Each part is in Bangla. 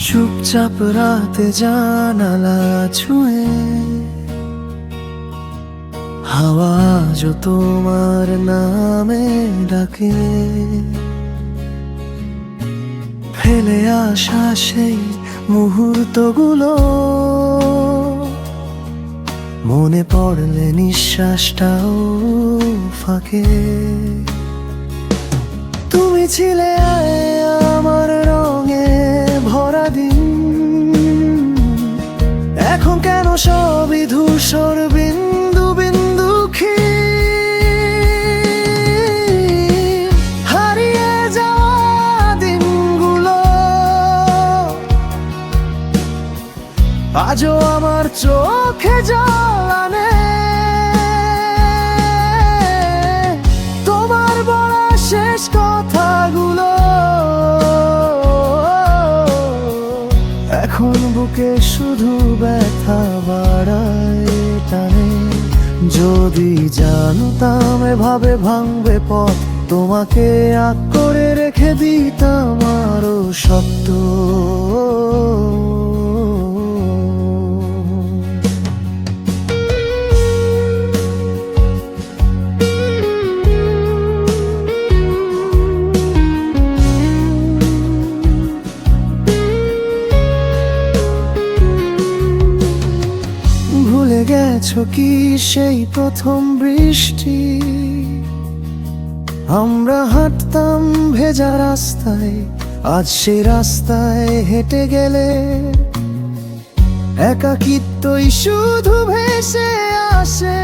চুপচাপ রাতে জানালা ছুঁয়ে হাওয়া আজও তোমার নামে ডাকে। ফেলে আসা সেই মুহূর্তগুলো মনে পড়লে নিঃশ্বাসটাও ফাঁকে। তুমি ছিলে আমার রঙে ভরা দিন, এখন কেন সবই ধূসর বিন্দু বিন্দু ক্ষীণ। হারিয়ে যাওয়া দিনগুলো আজও আমার চোখে জল আনে। তোমার বলা শেষ কথাগুলো এখন বুকে শুধু ব্যথা বাড়ায় টানে। যদি জানতাম এভাবে ভাঙবে পথ, তোমাকে আগ করে রেখে দিতাম আরো শক্ত। ভুলে গেছো কি সেই প্রথম বৃষ্টি, আমরা হাঁটতাম ভেজা রাস্তায়, আজ সেই রাস্তায় হেঁটে গেলে একাকিত্বই শুধু ভেসে আসে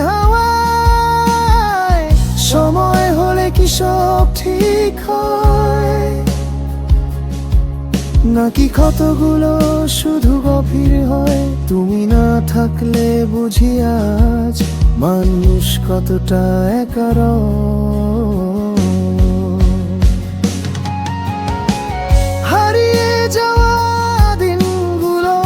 হাওয়ায়। সময় হলে কি সব ঠিক হয়, নাকি ক্ষতগুলো শুধু গভীর হয়? তুমি না থাকলে বুঝি আজ মানুষ কতটা একা রয়। হারিয়ে যাওয়া দিনগুলো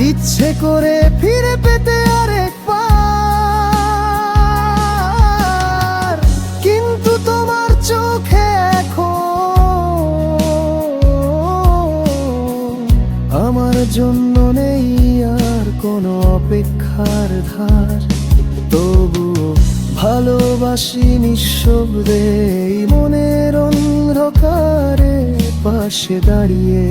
ইচ্ছে করে ফিরে পেতে আরেকবার, কিন্তু তোমার চোখে আমার জন্য নেই আর কোনো অপেক্ষার ধার। তবুও ভালোবাসি নিঃশব্দে মনের অন্ধকারে পাশে দাঁড়িয়ে।